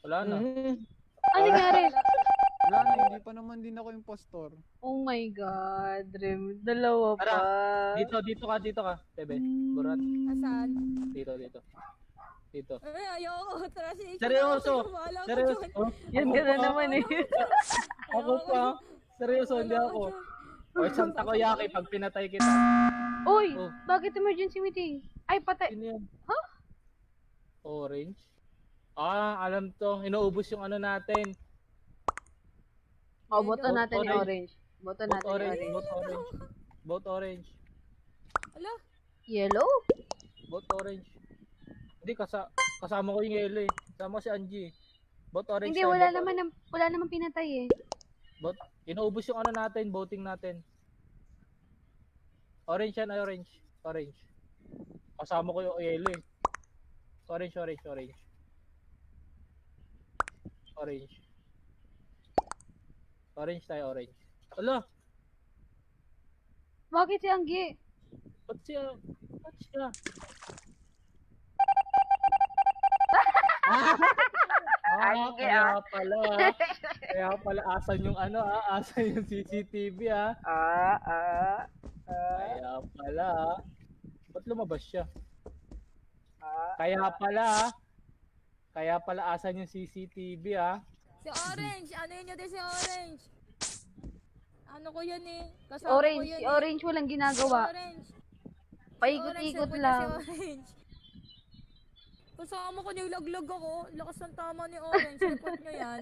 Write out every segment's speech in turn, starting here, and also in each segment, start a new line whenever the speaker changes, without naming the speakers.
Wala na.
Ano nangyari?
Wala na, hindi pa naman din ako impostor.
Oh my God, Rem. Dalawa
Tara,
pa.
Dito ka, Tebe. Burat.
Asan?
Dito. Dito.
Ayoko. Trust
Seryoso. Seryoso. Oh,
Yan
ako
ka na
pa.
naman eh.
Ako pa. Seryoso, hindi ako. O, isang takoyaki pag pinatay kita.
Uy,
Oh.
bakit emergency meeting? Ay, patay.
Sino yan?
Huh?
Orange? Alam to. Inuubos yung ano natin.
Oh, boto
Vote
natin ni
orange.
Orange. Boto
Vote
natin ni
orange.
Orange.
Vote orange. Vote orange.
Ala,
Yellow?
Vote orange. Hindi, kasama ko yung yellow eh. Kasama ko si Angie. Vote orange.
Hindi,
tayo,
wala
vote
naman,
orange.
wala naman pinatay eh.
Inuubos yung ano natin, voting natin. Orange yan, orange. Orange. Kasama ko yung yellow eh. Orange. Orange. Orange tayo, orange. Ala!
Bakit si Anggi?
Ba't siya? Kaya pala. Kaya pala, asan yung ano asan yung CCTV Kaya pala Ba't lumabas siya? Kaya pala, asan yung CCTV
si Orange. Ano yun din si Orange? Ano ko yan eh? Kasama ko
Orange,
yan
si Orange walang ginagawa.
Si Orange.
Paikot-ikot
Orange,
lang.
Si Orange. Kasama ko nilaglag ako. Lakas ng tama ni Orange. Report nyo yan.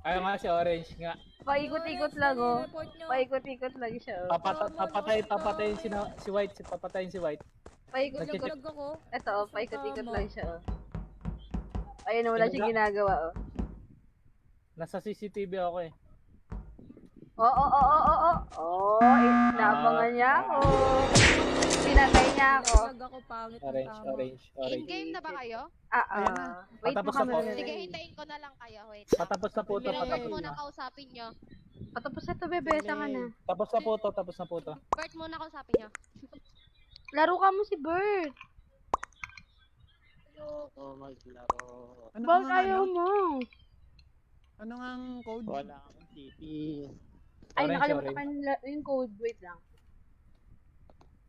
Ayaw nga si Orange nga.
Paikot-ikot lang oh.
Report nyo.
Paikot-ikot lang siya oh.
Papatayin si White. Papatayin si White.
Paikot-ikot.
Nilaglag ako.
Ito oh, paikot-ikot lang siya oh. Ayun na, wala siyang ginagawa oh.
Nasa CCTV ako eh.
Naabangan niya ako. Pinatay niya ako.
Nilaglag ako pangit ng
Orange,
tama.
orange.
In-game na ba kayo?
Ayan na.
Wait
Patapos
mo
na po.
kami.
Sige, hintayin ko na lang kayo. Wait.
Patapos na po to.
Bert
Patapos
muna
na.
kausapin nyo.
Patapos na to, bebesa ka na.
Tapos na po to.
Bert muna kausapin nyo.
Laro ka mo si Bert.
Ayoko maglaro.
Ano
Bakit
nga,
ayaw
ano?
mo?
Ano nga ang code?
Wala akong TP.
Ay,
Orange,
nakalimutan yung code. Wait lang.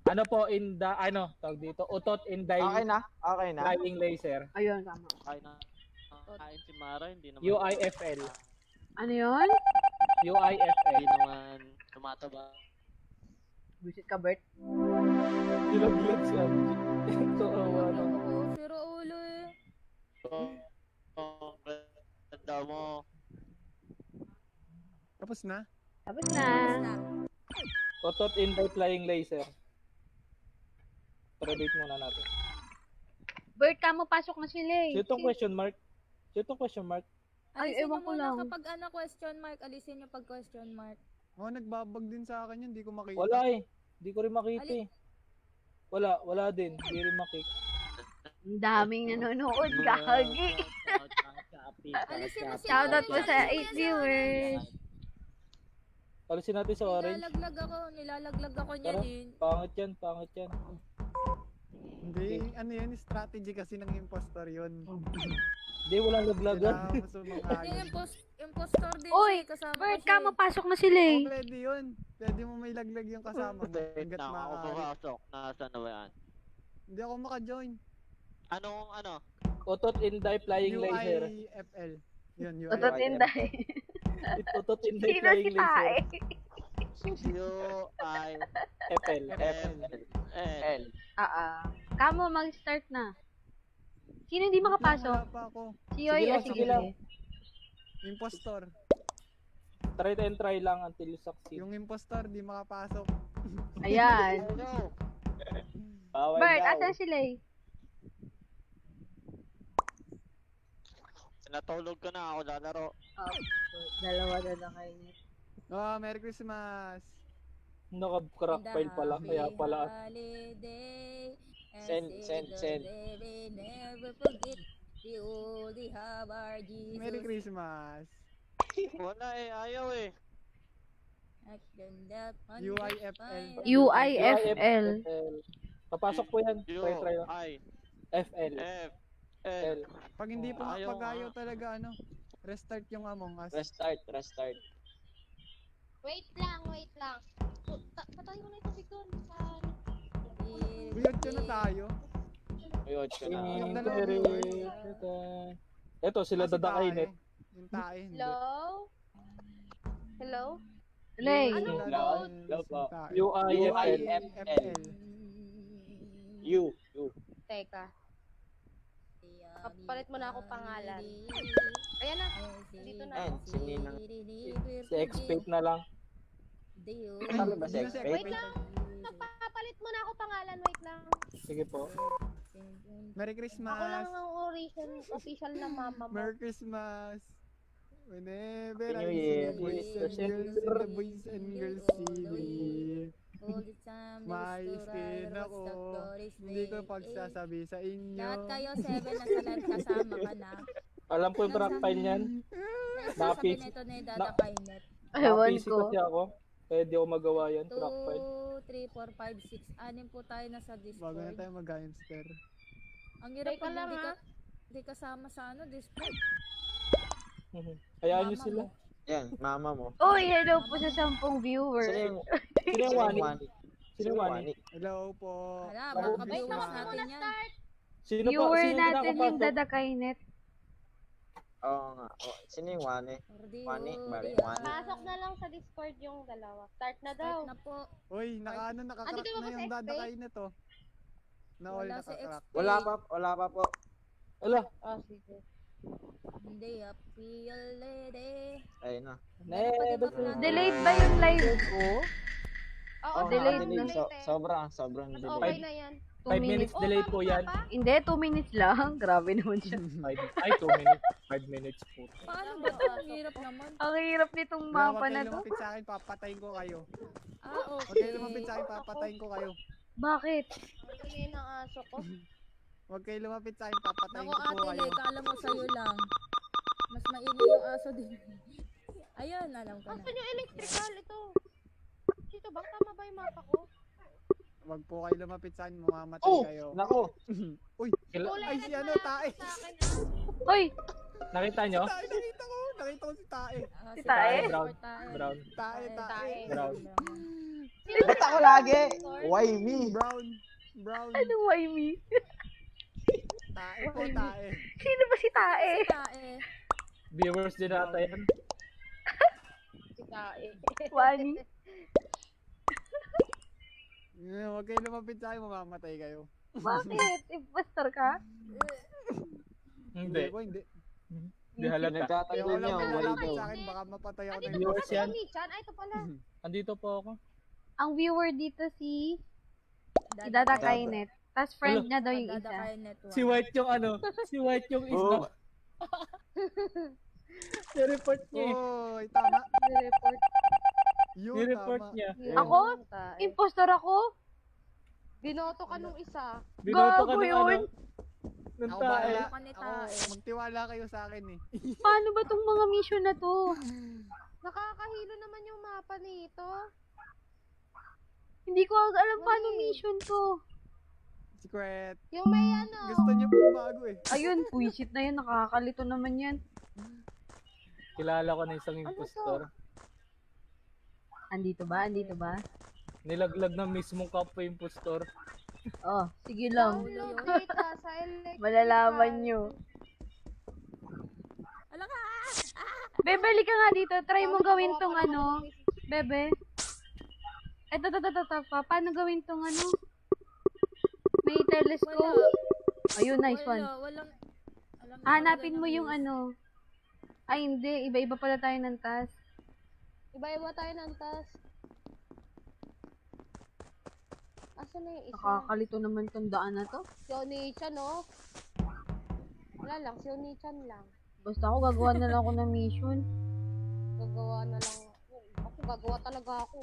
Ano po tawag dito? Utot in
Okay na? Okay na?
dying laser.
Ayun, tama.
Okay na. Kain si Mara, hindi naman.
UIFL.
Ano yun?
UIFL.
Hindi naman tumataba.
Busit ka, Bert.
Dilaglag si Angie. Kawawa na.
Ako, siro ulo eh.
Ganda mo.
Tapos na?
Tapos na.
Utot in flying laser. Probate muna natin.
Bert, kamo pasok na sila eh.
So itong question mark.
Ay,
Alisin
ewan
nyo
ko
muna
lang.
kapag question mark, alisin nyo pag question mark.
Oh, nagbabag din sa akin yun, hindi ko makita.
Wala eh. Hindi ko rin makita eh. Wala din. Hindi rin makita.
Ang daming nanonood, gagi.
Alisin mo si
Shoutout
Orange.
po sa 8 viewers.
Alisin natin sa orange.
Nilalaglag ako niyan
Tara.
eh.
Pangit yan.
Hindi, ano yun, strategy kasi ng impostor yun.
Hindi, walang laglagan.
Kailangan mo sumangayos.
Yung impostor din
Uy,
siya, kasama
Bert,
ko siya
kamo
eh.
pasok na sila eh.
Oh, pwede yun. Pwede mo may laglag yung kasama mo.
Wait
Hanggat
lang, ako
maaari.
papasok. Nasaan na ba yan?
Hindi ako maka-join.
Ano?
Utot in flying laser.
UIFL. Yun, UIFL.
Otot inday.
Utot in
Sino
flying
si Tae?
laser.
UIFL.
FL.
Kamo, mag-start na. Sino hindi makapasok?
Wala pa ako.
Si Yoy,
Sige lang,
sige.
sige lang.
Impostor.
Try lang until you succeed.
Yung impostor, di makapasok.
Ayan.
Hello.
Bawal
Bert,
daw.
asan sila eh?
Natulog ka na, ako lalaro.
Oh, dalawa na kayo niya.
Oh, Merry Christmas.
Naka-crack file pala. Kaya pala.
Holiday,
Send.
Never forget the oldie have our Jesus.
Merry Christmas.
Wala eh, ayaw eh.
UIFL.
UIFL.
Papasok po yan. Try lang.
I
FL.
F L.
Pag hindi po
Ayaw
pag ayaw talaga ano, restart yung Among Us.
Restart.
Wait lang. Patayin ko na ito doon.
Buyod ka na tayo.
Ayun ka na.
Yung dalawa viewers.
Ito, sila
Ah, si
dadakainit.
Tae. Yung tae, hindi.
Hello?
Lay.
Ano?
Hello po.
UIFL.
UIFL.
You.
Teka. Kapalit mo na ako pangalan. Ayan na. Dito na.
Ayan, si Ninang.
Si X-Fate na lang.
Talo ba si
Hindi na si
X-Fate?
Wait lang. Nagpapalit mo na ako pangalan. Wait lang.
Sige po.
Merry
Ako lang
Christmas.
ang official na mama mo.
Merry Christmas. Whenever
Happy
I
New
see
Year.
the boys and girls and the boys and girls see me. My skin ako. Hindi ko pagsasabi sa inyo.
Lahat kayo, 7 na sa live kasama ka na.
Alam ko yung track file niyan.
Sasabi nito na yung dadakainet.
Ewan
Naka-PC
ko.
kasi ako. Kaya di ako magawa yan, track file.
2, 3, 4, 5, 6. Anim po tayo na sa
Bago na
Discord.
tayo mag-hamster.
Ang hirap
Teka
pag
lang,
hindi
ha?
di kasama sa Discord.
Hayaan nyo
Mama
sila.
mo.
Yan, mama mo.
Uy, hello po sa 10 viewers.
Sino yung
Sino yung Wani? Sino yung Wani?
Wani?
Hello po.
Wala,
Bago
baka
Wait,
viewers
naman
natin
muna
yan.
start.
Sino pa?
Viewer
Sino
natin yung
nakakapasok?
dadakainet.
Oo nga. Oh, sino yung Wani? Wani, bari, Wani.
Pasok na lang sa Discord yung dalawa. Start na daw.
Start na po.
Uy, nakakrak
Andito ba
na
si
yung
X-Ray?
dadakay na to. Na all
Wala si
nakakrak.
Wala pa po.
Ala,
Oh, sige.
Hindi, feel lady.
Ayun na.
Delayed ba yung live ko?
Oo,
Oh,
delayed
delayed.
na.
Sobrang
Mas
delayed.
okay na yan.
2
5 minutes
Oh,
delay
bago
po
ka
yan.
pa?
Hindi, 2 minutes lang. Grabe naman siya.
2 minutes. 5 minutes po.
Paano ba ito? Ang hirap naman.
Ang hirap nitong
Wag
mapa
kayo
na to.
lumapit sa akin, papatayin ko kayo.
Ah,
Huwag
okay.
kayo lumapit sa akin, papatayin ko kayo.
Bakit?
Ang ingay ng aso ko.
Huwag kayo lumapit sa akin, papatayin
Ako
ko po
ate
kayo.
Lay, kala mo sa'yo lang. Mas maingay yung aso din. Ayun, alam ko na.
Asan yung electrical? Ito. Dito ba? Tama ba yung mapa ko?
Huwag po kayo lumapit sa akin, mamamatay
Oh!
kayo.
Nako!
Uy,
Kulay
ay
red
si
na
ano, tae.
sa akin, ah.
Uy,
Nakita nyo?
Tae, nakita ko si tae.
Ah,
Si
si
Tae?
Brown.
Tae.
Brown.
Tae, tae.
Brown.
Sino
Ba't
ba
ako
yung
lagi?
Discord?
Why me?
Brown.
ano why me?
Tae po, tae.
Sino ba si Tae?
Tae.
Viewers din nata yan.
Si Tae.
Wani.
Huwag kayo lumapit sa akin, mamamatay kayo.
Bakit? Impostor ka?
Hindi.
po, hindi.
Hindi halata.
Kaya
Nagtatanggol
wala
niya.
mo
Why
lalapit
daw?
sa akin, baka mapatay ako
Andito
ng
ba
viewers
si
yan.
Onichan? Ay, ito pala.
Andito po ako.
Ang viewer dito si Dadakainet. Tapos friend niya daw yung isa.
Dadakainet.
Si White yung ano? Si White yung isla.
Oh.
I-report niya eh.
Oy, tama.
Report.
Yun,
I-report
tama.
niya.
Ako?
Tae.
Impostor ako?
Binoto ka nung isa.
Binoto ka
Gago
ng
yun.
ano? Ng
Ako
tae.
bahala.
Ako ni
Ako,
Tae.
magtiwala kayo sa akin eh.
Paano ba tong mga mission na to?
Nakakahilo naman yung mapa nito.
Hindi ko alam paano mission to.
Secret.
Yung may ano.
Gusto niyo po bago eh.
Ayun, puisit na yan. Nakakalito naman yan.
Kilala ko na isang impostor.
Andito ba? Andito ba?
Nilaglag ng mismong kapwa impostor.
Oh, sige lang.
Download data sa electrical.
Malalaman nyo.
Ala ka!
Bebe, ka nga dito. Try mo gawin tong ano. Bebe. Eto. Paano gawin tong ano? May telescope. Ayun, nice one.
Walang...
Hanapin mo yung ano. Ay, hindi. Iba-iba pala tayo ng task.
Iba-iba tayo ng task. Asan na yung isa?
Nakakalito naman tong daan na to.
Si Onichan, no? Wala lang, si Onichan lang.
Basta ako, gagawa na lang ako ng mission.
Gagawa na lang ako. Ako, gagawa talaga ako.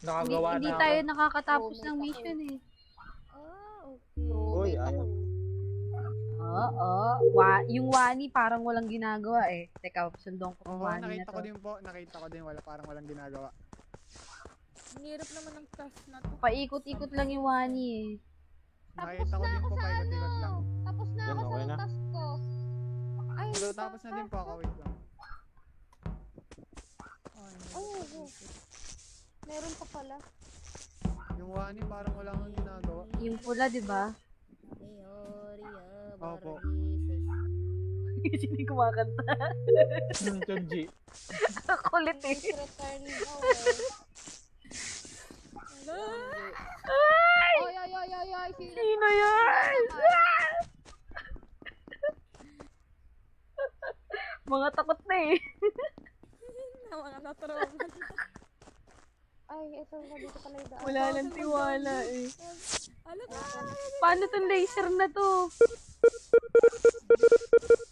Nakagawa
Hindi
na
tayo
ako.
nakakatapos
Oh,
ng
may
mission eh.
Ah, okay.
Uy, ayaw.
Oo. Yung Wani parang walang ginagawa eh. Teka, sundong ko
Oo,
yung Wani na
nakita
to.
ko din po. Nakita ko din. Parang walang ginagawa.
Ang hirap naman ng task na to.
Paikot-ikot lang yung Wani eh.
Nakita ko
na
din
ako
po,
sa
paikot-ikot lang.
ano. Tapos na
Yan,
ako
okay
sa
na.
task ko. Ay,
Hello, tapos na din po ako, wait lang.
oo. Meron pa pala.
Yung Wani, parang wala kang ginagawa.
Yung pula, di ba?
Opo.
Sino yung kumakanta?
Chonji.
Kulit eh.
It's returning daw eh.
Ay!
Oy, oy, oy, oy, oy.
Sino yan? Mga takot na eh.
Mga natrauma.
Ay, ito na dito pala yung daan.
Wala nang tiwala eh.
Ano ka?
Paano tong laser na to?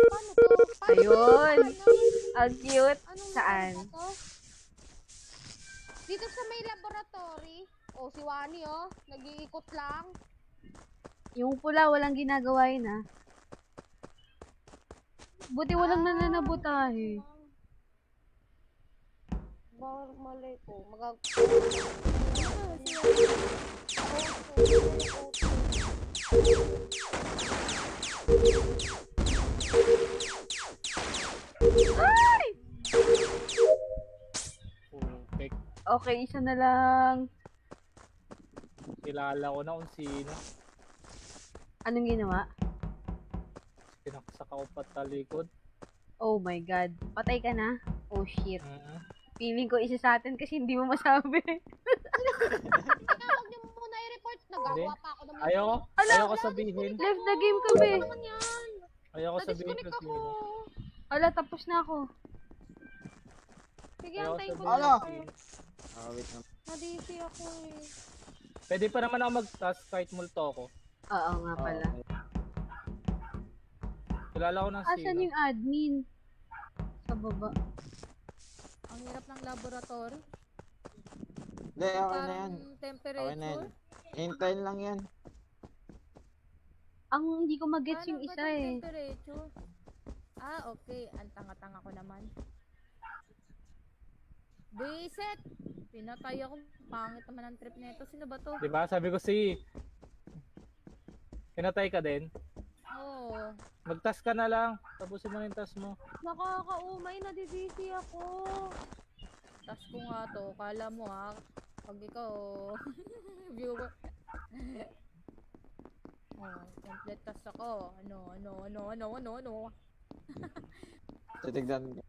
Paano to?
Ayun. Ang cute.
Anong
Saan?
ano to? Dito sa may laboratory. Oh, si Wani oh. Nag-iikot lang.
Yung pula, walang ginagawa yun ah. Buti walang nananabutahe.
Bawal mali ko.
Ay!
Putek.
Okay, isa na lang.
Kilala ko na kung sino.
Anong ginawa?
Pinaksak ako patalikod.
Oh my god. Patay ka na? Oh shit.
Mm-hmm.
Feeling ko isa sa atin kasi hindi mo masabi.
Huwag niyo muna i-report. Nagagawa pa ako naman.
Ayoko sabihin.
Left the game kami.
Ano naman yan?
Ayoko sabihin
Na-disconnect
kung
ako.
sino.
Ala, tapos na ako.
Sige,
Ayoko
antayin ko
sabihin
na.
kung sino.
Wait na.
Na-DC ako eh.
Pwede pa naman ako mag-task kahit multo ako.
Oo nga pala.
Kilala ko ng
Asan
sino.
yung admin? Sa baba.
Ang hirap ng laboratory.
Hindi, okay na yan.
Parang temperature.
Okay na yan. Hintayin lang yan.
Ang hindi ko mag-gets
Paano
yung
ba
isa
tong
eh.
temperature? Ah, okay. Ang tanga-tanga ko naman. Biset! Pinatay ako. Pangit naman ang trip nito. Sino ba to?
Diba? Sabi ko si... Pinatay ka din.
Oo.
Mag-task ka na lang. Tapusin mo na yung task mo.
Nakakaumay, nadidisi ako.
Tas ko nga to. Kala mo ha. Pag ikaw... viewer. Oh, complete task ako. Ano.
Titignan ko.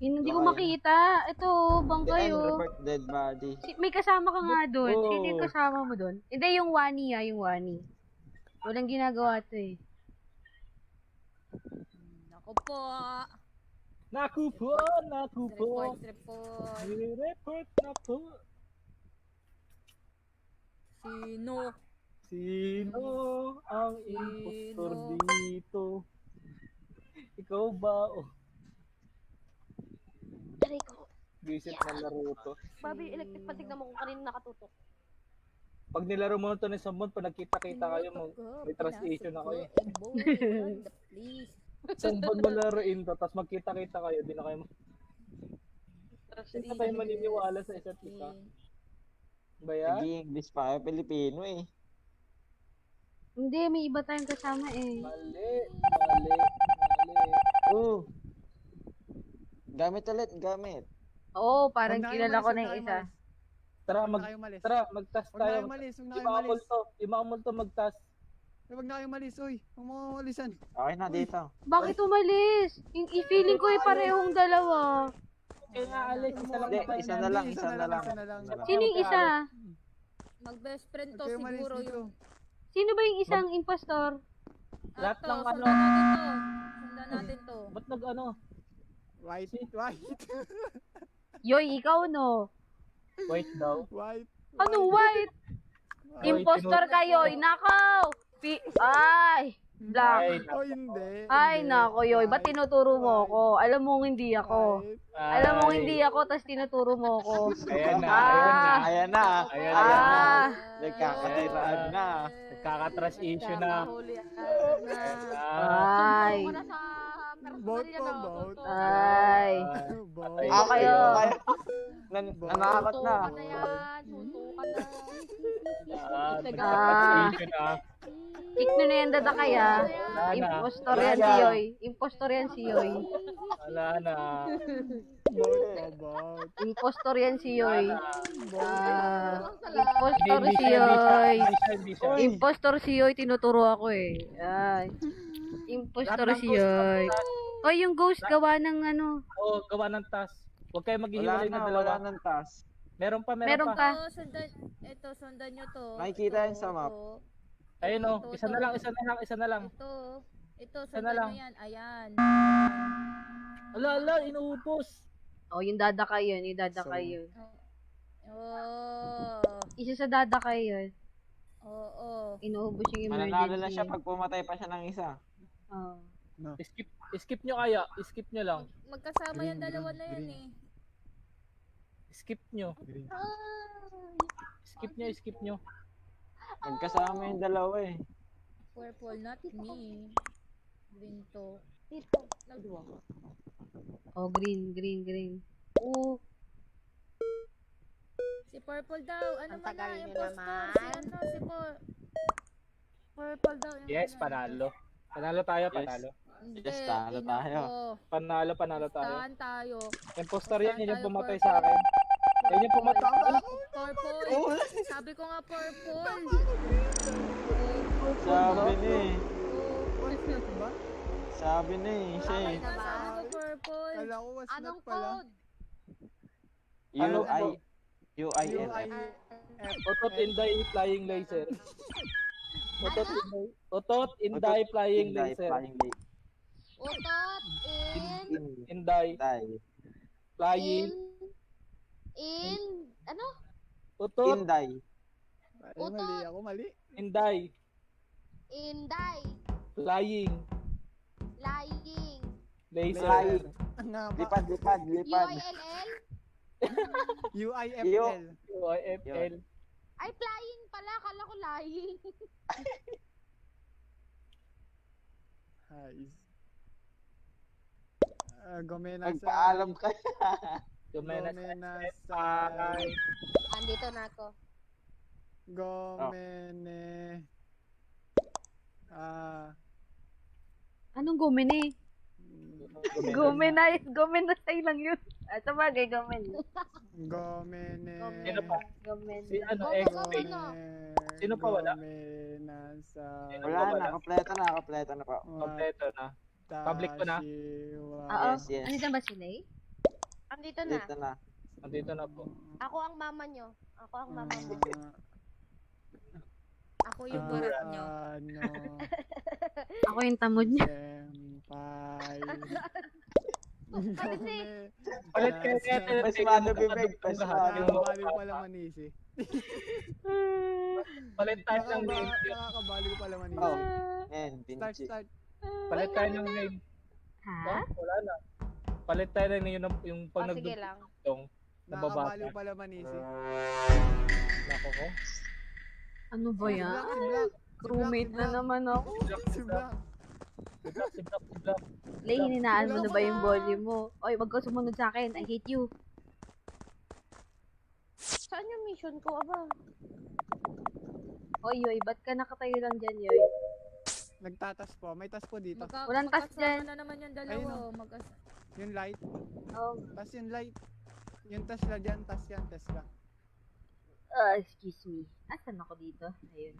Yun, hindi ko
Okay.
makita. Ito, bang
Then,
kayo.
report dead body.
May kasama ka nga doon.
Oo.
Sino yung kasama mo doon? Hindi, yung Wani yung Wani. Walang ginagawa to eh.
Ako po.
Naku po!
Report.
Report na po!
Sino?
Sino ang impostor dito? Ikaw ba? Oh,
Aray ko.
visit na laro to.
Babi, electric pan. Tignan mo kung kanino nakatutok.
Pag nilaro mo to ni Samon, pag nagkita-kita kayo, may trust issue na kayo.
Please.
Samon mo laruin to, tapos magkita-kita kayo, di na kayo hindi na kayo maniniwala sa isa't isa. Ba yan?
Nag-i-English pa kayo, Pilipino eh.
Hindi, may iba tayong kasama eh.
Mali.
Oh! Gamit ulit, gamit.
Oo, parang
Huwag na kayo
kilala ko
umalis,
na yung
huwag
isa.
Tara,
Huwag na kayo umalis.
mag-task
Huwag na
tayo.
kayo umalis, huwag na kayo umalis.
Yung mga multo mag-task.
Huwag na kayo umalis, uy. Huwag mo umalisan.
Okay na dito.
Bakit umalis? Yung feeling ko ay parehong dalawa.
Kaya nga, alis, isa lang
Hindi,
naman.
isa na lang, isa na lang.
Sino yung isa?
Mag-best friend to
Huwag kayo umalis
siguro
dito.
yung...
Sino ba yung isang impostor?
Lahat
Ato,
ng ano.
Sundan natin to.
Ba't nag-ano?
White.
Yoy, ikaw no?
White daw.
White.
Ano, white? Impostor kayo, nakaw! Ay! Black.
Ay,
Oh, hindi.
Ay,
hindi.
nako, Yoy. Ba't
White.
tinuturo mo ako? Alam mo hindi ako.
White.
Alam mo hindi ako, tas tinuturo mo ako.
Ayan na,
Ah.
Ayan na.
Ayan
Ayan na.
Ah!
Nagkakatiraan na.
Nagkaka-trust issue na.
Huli na.
Ay!
Ako na sa
Vote
personal
po,
na.
vote.
Ay!
Vote.
Ah, kayo.
Nanakot na.
Sutukan na yan. Sutukan na.
Nagkaka-trust issue na.
Kick nyo na yan dada kaya.
Wala na.
Impostor yan si Yoy. Impostor yan si Yoy.
Wala na.
About.
Impostor yan si Yoy.
Salamat.
Impostor
Hindi
si
siya,
Yoy.
hindi siya.
Impostor si Yoy, tinuturo ako eh. Ay. Impostor si Yoy. O yung ghost gawa ng ano.
Oo, gawa ng task. Huwag kayo
Wala
maghihiwalay
na,
na
wala
dalawa.
nang task.
Meron pa,
Meron
meron pa.
pa.
Ito, sundan nyo to.
Makikita yan sa map.
Ayun o, isa na lang, isa na lang, isa na lang.
Ito,
na
sundan
lang.
nyo yan. Ayan.
Ala, inuupos.
O yung dadakay yun, yung dadakay yun.
Oh.
Isa sa dadakay yun.
Oo.
Inuubos yung
Mananalo na
emergency.
siya pag pumatay pa siya ng isa.
Oh.
Skip nyo kaya, skip nyo lang.
Magkasama yung
Green,
dalawa
green,
na yan
green.
eh.
Skip nyo.
Green.
Skip nyo.
Magkasama yung dalawa eh.
Purple, not me. Green to.
Oh, green, green, green. Oh,
Si Purple daw. Ano
Ang
man
tagal
na,
niyo
impostor.
naman.
Si ano, si Purple daw. yung
Yes,
ano.
panalo. Panalo tayo,
Yes.
panalo.
Hindi,
Yes, talo tayo.
Panalo tayo.
Saan tayo?
Impostor yan, yun yung
Tayo,
pumatay
purple.
sa akin. Yan yung pumatay.
Purple. Sabi ko nga purple.
Sabi ni eh.
Wasn't ba?
Sabi ni eh. Siya
Sabi
eh.
nga, sabi ko purple.
Kala ko was
Anong
not pala.
code?
Ano
UI.
po?
UINF.
Otot Inday Flying Laser. Otot Inday Flying
Inday,
Laser.
flying laser.
Utot
Inday
Inday.
Flying.
ano?
Otot
Inday.
Ay, mali ako, mali.
Inday
Inday.
Flying
Lying.
Laser.
Flying.
Ang haba.
Lipad.
UILL?
UIFL.
UIFL.
Ay, flying pala. Kala ko lying.
Guys. Gomena sa...
Magpaalam ka.
Gumena
Gomena sa...
Ay.
Andito na ako.
Gomene...
anong gomene? Gomenasay lang yun. Sa bagay, gomen.
Gomene...
Sino pa?
Gomen.
Si ano,
Go,
ex.
go, go, go.
Sino pa wala?
Gomena sa...
Wala na, kompleto na po.
Kompleto na. Public ko na.
Oo.
Yes.
Ano dyan ba si Lay?
Andito na.
Dito na.
Nandito na po.
Ako ang mama nyo. Ako ang mama mo.
Ako yung barat nyo.
Ano...
Ako yung tamod niya.
Senpai.
Palit kayo kaya
Mas mano bibig, mas mano.
Nakakabaliw pala manisi.
Palit tayo ng name.
Nakakabaliw pala manisi.
Oh. Yan,
Start,
Vinci.
start.
Palit tayo ng name.
Ha?
Wala na. Palit tayo ng name yung pag
Sige lang.
nagdugtong.
Nakakabaliw
Nababasa.
pala manisi.
Nako ko.
Ano ba
Si
yan?
Black, si Black.
Crewmate na naman ako.
Si Black.
Si Black.
Lay, hininaan mo na ba yung volume mo? Oy, wag ka sumunod sa akin. I hate you.
Saan yung mission ko, aba?
Oy, yoy, ba't ka nakatayo lang dyan, yoy?
Nagtatas po. May tas po dito.
Walang tas dyan.
na naman yung
Ayun,
dalawa.
oh. Yung light.
Oh,
Tas yung light. Yung tas la dyan. Tas yan. Tas la.
excuse me. Asan ako dito? Ayun.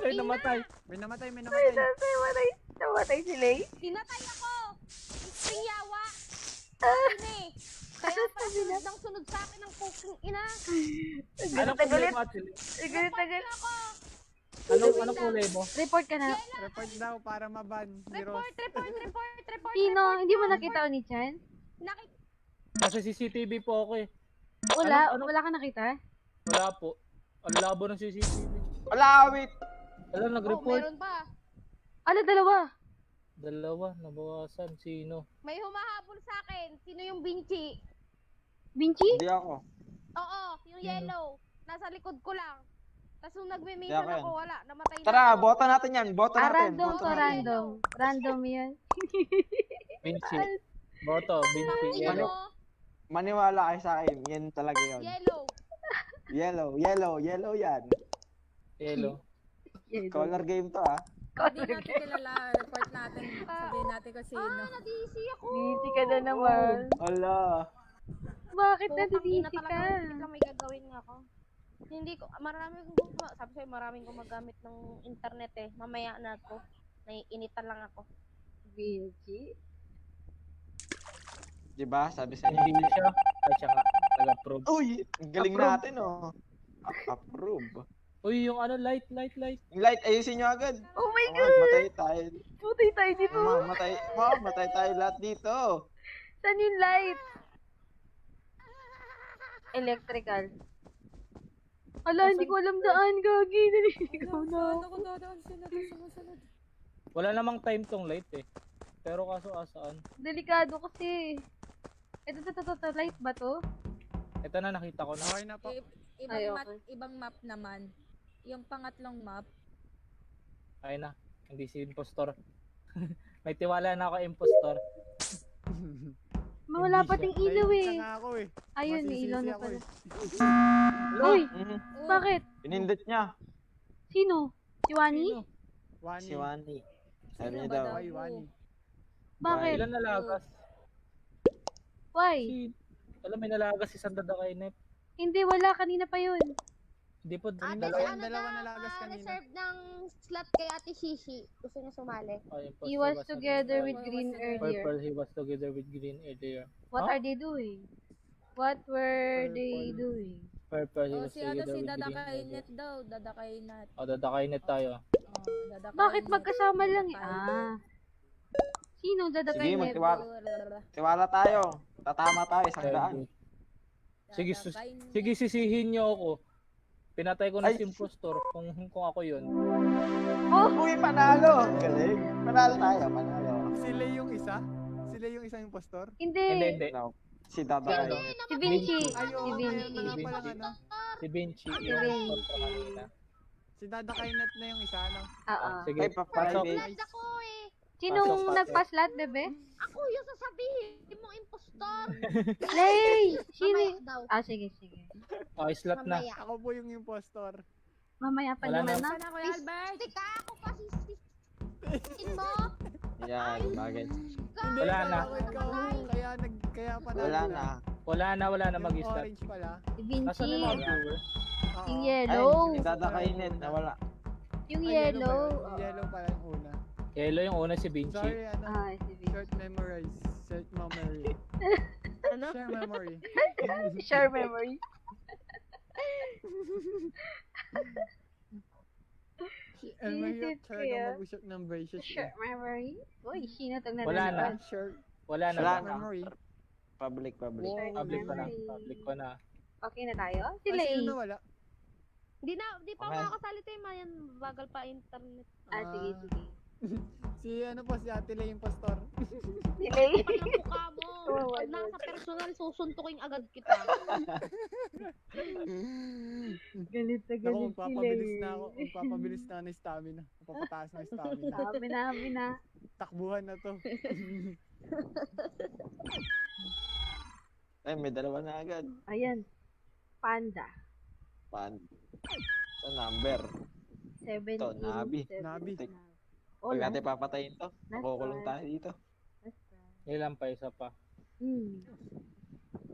May namatay.
May namatay. May
Ay,
namatay.
namatay si Lay.
Tinatay ako! Isting yawa! Sabi ni. Kaya pala sunod ng sunod sa akin ng puking ina.
Anong kulay mo, Atili?
Tagal.
Anong kulay mo?
Report ka na.
Report daw para maban. Heroes.
Report.
Sino? Hindi mo nakita Oni-chan?
Kasi CCTV po ako eh.
Wala.
Ano?
Wala ka nakita?
Wala po. Ang labo ng CCTV.
Wala, wait.
Wala,
Oh,
nag-report.
meron pa.
Ano, dalawa?
Dalawa, nabawasan. Sino?
May humahabol sa akin. Sino yung Vinci?
Vinci?
Hindi ako.
Oo, yung yellow. Nasa likod ko lang. Tapos nung
Di
nagme-mission
ako yan.
ako, wala. Namatay na
Tara,
ako.
boto natin yan. Boto natin.
Random
Boto
to
natin.
random. Random yan.
Vinci. Boto, Vinci.
Sino?
Yellow.
Maniwala kayo sa akin. Yan talaga yun.
Yellow.
Yellow yan.
Yellow.
Color game to ah.
Hindi natin kilala. Report natin. Sabihin natin kung sino.
Nadisi ako.
Busy ka na naman.
Ala.
Bakit
Putang ina
nadidisi
talaga,
ka?
wait lang, may gagawin nga ako. Hindi ko, sabi sa'yo, maraming gumagamit ng internet eh. Mamaya na ako. Naiinitan lang ako.
Vinci?
Diba? Sabi sa
Hindi
inyo.
siya. Ay, siya nga. Nag-approve.
Uy, ang galing
Approve.
natin oh. Approve.
Uy, yung ano, light.
Yung light, ayusin nyo agad.
Oh my
Oh,
God!
matay tayo.
Putay tayo dito.
Matay tayo lahat dito.
Saan yung light? Electrical. Ala, hindi ko alam daan, Gagi. Naliligaw na
Saan
ako.
ako dadaan sila doon sumusunod?
Wala namang time tong light eh. Pero kaso asaan?
Delikado kasi. Ito, light ba to?
Ito na, nakita ko na.
Okay na po.
Ay, okay.
Ibang map naman. Yung pangatlong map.
Ay na, hindi si impostor. May tiwala na ako impostor.
Wala pating ilaw
Naiinita
eh.
nga ako eh.
Ayun, may
Masisisi
ilaw na
ako
pala.
eh.
Uy,
Mhm.
bakit?
Pinindot niya.
Sino? Si Wani?
Sino?
Wani.
Si Wani. Sabi
Sino
niya
ba
daw.
daw?
Why, Wani?
Bakit?
Ilan nalagas?
Why?
Alam, may nalagas si Sanda Kainet.
Hindi, wala. Kanina pa yun.
Hindi po,
Ate,
dalawa.
Yung dalawa nalagas kanina.
reserve ng slot kay Ate Shishi. Gusto niya sumali.
Ay, impostor
He was
ba sabi?
together with
He was
Green
together.
earlier.
Purple, he was together with Green earlier.
What
Huh?
are they doing? What were they
Purple.
doing?
Purple, he
Oh,
was
si ano,
together
si
with
Dada
Green earlier.
Kainet daw. Dada Kainet.
O, Kainet tayo.
Oh, Dada
Bakit
Kainet.
magkasama lang eh?
Tayo.
Ah. Sino
Sige,
dadakayin?
Tiwala tayo. Tatama tayo, isang daan.
Sige,
Dada Kainet.
sige, sisihin niyo ako. Pinatay ko na
Ay.
si impostor kung ako yun.
Uy, panalo! Galing. Panalo tayo, panalo.
Sila yung isa? Sila yung isang impostor?
Hindi,
Hindi.
hindi.
No. Si Dada
Ano?
kayo.
Si Vinci.
Ay, oo,
Si
mayroon
Vinci.
na nga palang
Vinci.
ano.
Si Vinci.
Si
yung
Vinci.
impostor kanina.
Si Dada Kainet na yung isa, no?
Oo.
Sige,
Ay,
pasok.
pa-private.
Nice.
Ako eh.
Sinong
Pasok.
nagpaslat, bebe?
Ako yung sasabihin mong impostor.
Lay! Sino?
Mamaya daw.
Ah, sige, sige.
Oh, slot na.
Mamaya.
Ako po yung impostor.
Mamaya pa
Wala
naman
na.
na.
Sana Kuya Albert.
Stika ako pa sisisin mo.
Yan, bagay.
Wala na.
Ako ikaw, kaya panalo
Wala na.
Wala na
Yung
mag-slot.
orange pala.
Si
Nasaan
Vinci.
yung mga viewer?
Oo.
Yung
Ay,
yellow.
si Dada Kainet na wala.
Yung
Ay,
yellow.
ba yun? Yung yellow pala yung una.
Yellow yung una si Vinci.
Sorry, ano?
Ah, si Vinci.
Short memory.
Ano?
Share memory.
Share memory.
And mahirap
Isip
talaga
kaya.
mag-usap ng braces.
Share memory. Uy, sino itong
Wala na.
nanonood?
Share
Wala na.
Wala
ba?
na.
memory.
Public.
Share
Public ko na.
memory.
Public ko na.
Okay na tayo? Si
Ah,
Lay.
sino na wala?
Di pa
Okay.
makakasalita yung mayan. Bagal pa internet.
Ah, sige, sige.
Si ano po, si Ate Lay impostor.
Si Lay.
Kapal ang mukha mo.
Kawawa
Pag
naman.
nasa personal, susuntukin agad kita.
Galit na
Ako,
galit si
magpapabilis
Lay.
na ako. Magpapabilis na ng stamina. Magpapataas ng stamina.
Sabi na.
Takbuhan na to.
Ay, may dalawa na agad.
Ayan. Panda.
Pan. Sa number.
7
Ito, Nabi.
Nabi.
Oh,
Huwag
last.
natin papatayin to.
Last
Makukulong
one.
tayo dito.
Last one.
Ilan pa, isa pa.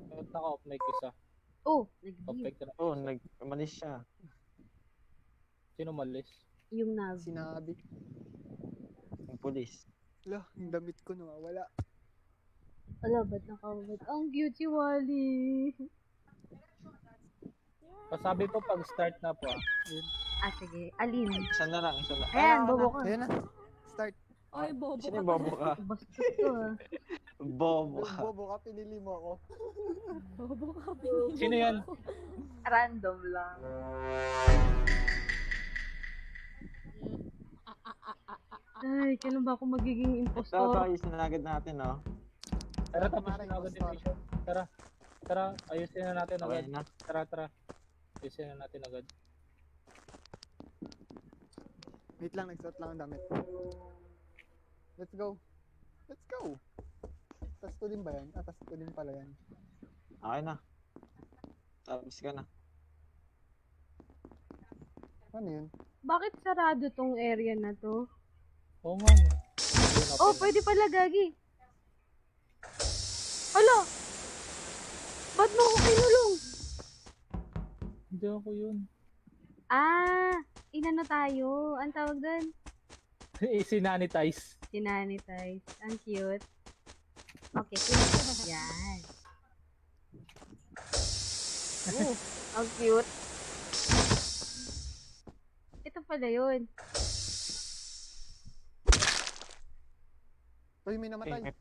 Ba't naka-off mic isa?
Oh,
Off
nag-beep.
mic na.
Oh, nag-umalis siya.
Sino malis?
Yung Navi.
Sinabi.
Yung pulis.
Lah, yung damit ko nawawala.
Wala, ba't nakawad? Ang cute si Wally.
Pasabi po pag start na po ah.
Ah, sige. Alin?
Isa na lang, isa na.
Ayan, bobo ka.
Ayan na. Start.
Ay, bobo
Sino
ka
yung bobo ka?
Bastos to ah.
Bobo
Yung
ka.
bobo ka, pinili mo ako.
Bobo ka.
Sino yan?
Random lang. Ay, kailan ba ako magiging
Ito,
impostor?
ayusin na agad natin, no?
Tara, tapos na agad yung mission. Tara. Tara, ayusin na natin agad.
Okay na.
Tara. Ayusin na natin agad.
Wait lang, nagsuot lang ang damit. Let's go. Let's go. Tas ko din ba yan? Ah, tas ko din pala yan.
Okay na. Tapos ka na.
Ano yun?
Bakit sarado tong area na to?
Oo nga, no.
Oh, pwede pala, Gagi. Hala! Ba't mo ako kinulong?
Hindi ako yun.
Ah, inano tayo. Ang tawag doon?
Sinanitize.
Sinanitize. Ang cute. Okay, cute. Yan. Ang cute. Ito pala yun.
Uy, may namatay.
Namatay.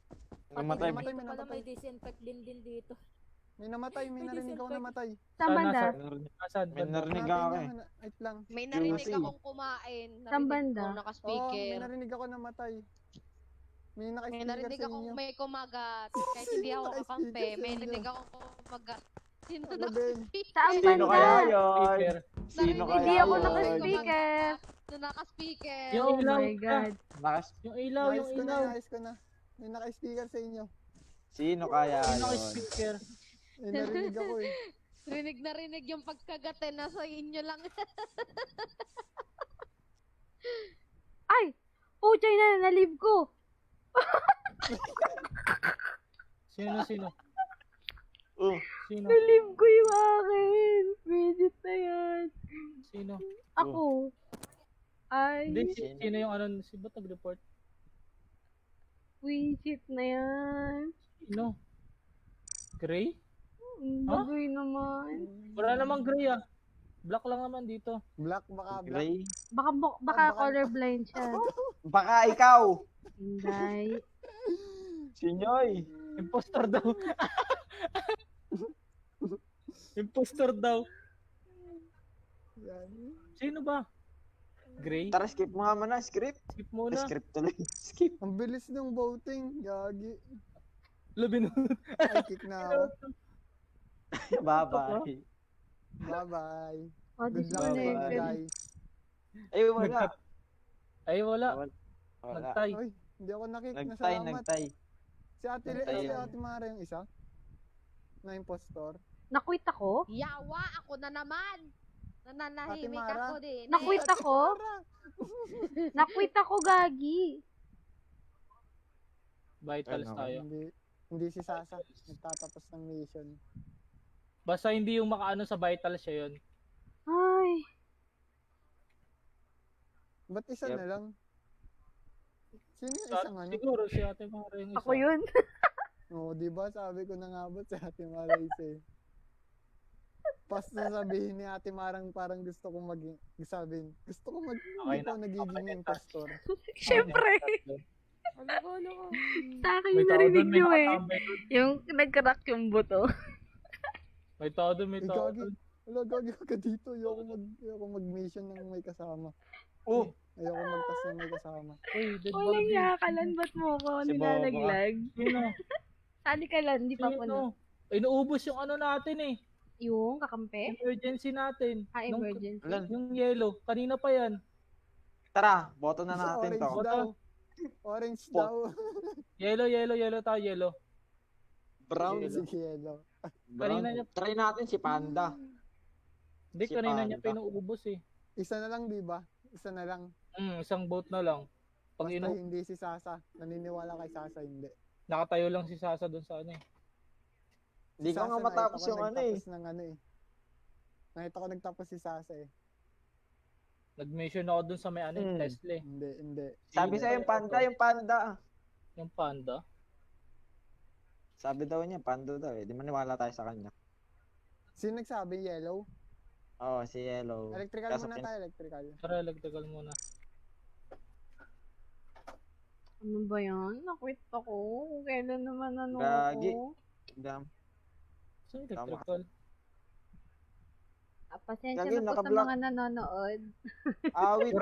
Namatay, may
Dito pala
namatay.
may disinfect din dito.
May namatay, may
May
narinig ako
disinfect.
namatay.
Saan banda?
Saan
May
banda?
narinig
Natin
ako eh.
yung wait lang.
May narinig
Juicy.
akong kumain.
Saan
Narinig
banda?
ko,
Oo, may
naka-speaker.
narinig ako namatay. May
May
naka-speaker
narinig
sa
akong
inyo.
may kumagat. Kahit
Sino
hindi ako
naka-speaker
kakampi,
sa
may
inyo?
narinig akong kumagat. Sino
Ano, Ben?
naka-speaker?
Saan
Sino
banda?
kaya yun?
Speaker.
Sino
Narinig
kaya
Hindi ako
yun?
naka-speaker.
Na naka-speaker.
Yung
Oh
ilaw
my
na.
God.
Nakas-
Yung ilaw, yung
Naayos ko na,
ilaw.
naayos ko na. May naka-speaker sa inyo.
Sino kaya
Yung
yun?
naka-speaker.
May narinig ako eh.
Rinig na rinig yung pagkagate. Nasa inyo lang.
Ay! Puchay na, nalive ko.
Sino?
Oh,
Sino?
Nalive ko yung akin. Midget na yan.
Sino?
Ako. Ay,
Hindi, sino yung ano, si ba't nag-report?
wisit na yan.
Sino? Gray?
Ang
Ha?
bagoy naman.
Wala namang gray ah. Black lang naman dito.
Black, baka black.
Gray.
Baka
baka-
colorblind siya.
Baka ikaw.
Hindi.
Sinyoy.
Impostor daw. Impostor daw.
Yan.
Sino ba? Gray?
Tara, skip mo nga muna. Script.
Skip muna.
Script tuloy. Skip.
Ang bilis ng voting. Gagi.
Labin.
Ay, kick na ako.
Bye-bye.
Bye-bye.
Oh,
Good luck sa inyo,
disconnected.
guys.
Ay, wala.
Ay, wala.
Wala.
Nagtay.
Uy, hindi ako nakick.
Nagtay,
Nasalamat.
nagtay.
Si Ate,
Nagtay
si
yun.
Ate Mara yung isa. Na impostor.
Nakwit ako?
Yawa, ako na naman. Nananahimik
Ate Mara.
ako din.
Nakwit ako? Nakwit ako, Gagi.
Vitals
Ano?
tayo.
Hindi si Sasa. Nagtatapos ng mission.
Basta hindi yung makaano sa vitals siya yun.
Ay.
Ba't isa
Yep.
na lang? Sino yung isang ano?
Siguro si Ate Mara yung isa.
Ako yun.
Oo, di ba? Sabi ko na nga ba si Ate Mara isa eh. Pas na sabihin ni Ate Marang parang gusto kong sabihin. Gusto ko
Okay
hindi ko
na.
nagiging
Okay na.
impostor.
Siyempre.
Ano?
Sa akin
May
yung
tao
narinig
doon, may
nyo eh.
nakatambay doon.
Yung nag-crack yung buto.
May tao doon, may
Eh,
tao
gagi.
doon.
Wala, gagi ka dito. Ayoko mag-mission ng may kasama.
Oh,
Ayoko magtas ng may kasama.
Uy, dead
Walang
body.
yakalan, ba't mo ako
Si
nilalaglag?
Sino?
Sali ka lang, di pa po na.
Sino? Inuubos yung ano natin eh.
Yung kakampi?
Emergency natin.
Ah, emergency.
Alan.
Yung yellow. Kanina pa yan.
tara, boto na
Sa
natin
orange
to.
daw. Orange daw.
Yellow tayo, yellow.
Brown.
Yellow.
Sige, yellow.
Brown.
Kanina niya-
Try natin si Panda.
Hindi,
Si
kanina niya
Panda.
pinuubos eh.
Isa na lang, di ba? Isa na lang.
Isang boat na lang. Pag
Basta hindi si Sasa. Naniniwala kay Sasa, hindi.
nakatayo lang si Sasa doon sa ano eh.
Hindi ko
Sasa,
nga matapos
nakita ko
yung ano eh.
nagtapos ng ano eh. Nakita ko nagtapos si Sasa eh.
Nag-mission ako doon sa may ano
Hmm.
Tesla eh.
Hindi.
Sabi sa yung Panda.
Yung panda.
Sabi daw niya, Panda daw eh. Di maniwala tayo sa kanya.
Sino nagsabi? Yellow?
Oo, si Yellow.
Electrical
Kaso
muna tayo, electrical.
Tara, electrical muna.
Ano ba yan? Nakwit ako. Kung kailan naman ano
Gagi.
ako.
Dam.
Sa electrical.
Ah, pasensya
Gagi,
na po sa
nakablock.
mga nanonood.
Wait,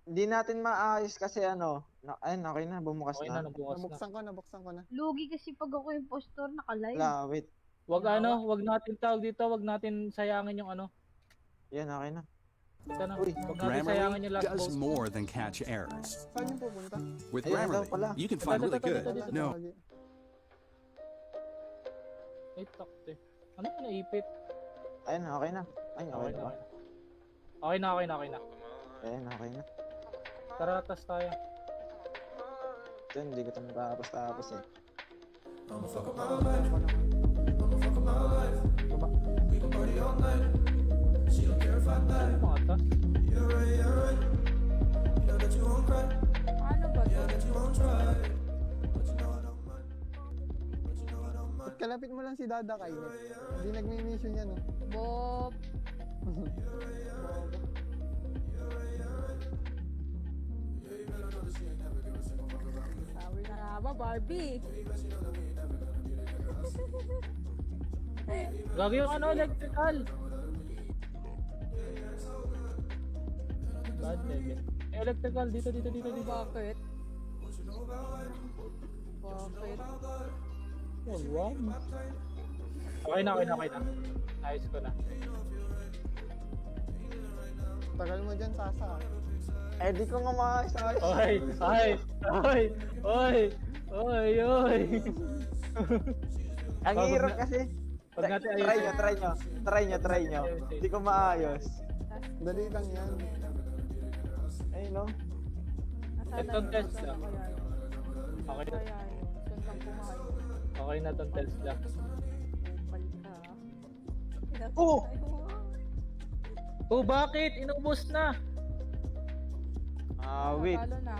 di natin maayos kasi ano. Ayun, okay na, bumukas
Okay na,
na.
nabukas na.
Nabuksan ko na.
Lugi kasi pag ako impostor, nakalive.
Wait.
Wag natin tawag dito, wag natin sayangin yung ano.
Yan, okay na.
Ito na.
Uy,
Wag natin sayangin
Grammarly
yung last
does
vote.
more than catch errors.
Saan yung pupunta?
With
Ayun daw
Grammarly,
pala.
you can find really good.
Wala,
No,
gagi.
Ay, takte. Ano yung naipit?
Ayun, okay na. Ay, okay
Okay
na
na.
ba?
Okay na, okay na, okay na.
Ayan, okay na.
Tara, tas tayo.
Ito, hindi ko ito matapos-tapos eh.
Ano mga tas?
Ano ba to?
At kalapit mo lang si Dada kayo. Hindi nagmi-mission yan, no?
Bob. Sabi na nga ba, Barbie?
Gagi yung ano, electrical. Bad level. Electrical, dito.
Bakit? Bakit?
Oh, wow. Okay na. Ayos ko na.
Tagal mo dyan, Sasa.
Eh, di ko nga maayos.
Oy.
Ang
Pagod
hirap
na.
kasi.
Pag natin
Try nyo. Di ko maayos.
Dali lang yan.
Ay, no?
Itong test lang. Okay na.
Kaya yun. Saan kang pumayos?
Okay na tong test lang.
Kupal ka.
Oh!
Oh, bakit? Inubos na.
Wait.
Talo na.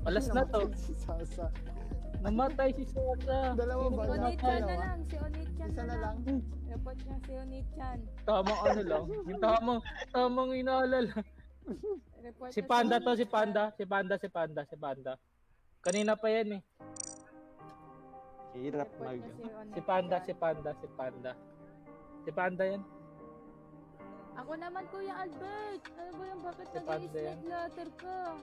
Alas na to.
Si Sasa.
Namatay si Sasa.
Dalawa ba?
Onichan na
Dalawa?
lang. Si Onichan
Isa na lang.
Report niya si Onichan.
Tamang ano lang. Yung tamang inaalala.
Report
Si
niya
Panda to,
Onichan.
si Panda. Kanina pa yan eh.
Hirap
Report
mag...
niya
Si
Onichan.
Panda. Si Panda yan.
Ako naman, Kuya Albert. Ano ba yung bakit
Si Panda
nag-i-snake
yan.
letter ka?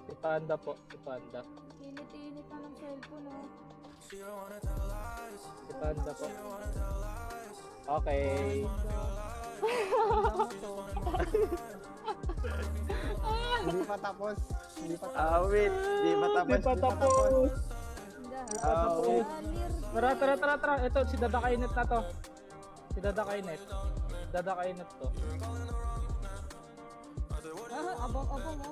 Si Panda po, si Panda.
Init-init na ng cellphone, oh.
Si Panda po. Okay.
Hindi pa tapos. Hindi pa tapos.
Wait. Di pa tapos.
Di pa tapos.
Hindi,
Wait.
Tara. Ito, si Dada Kainet na to. Si Dada Kainet to.
Abang mo.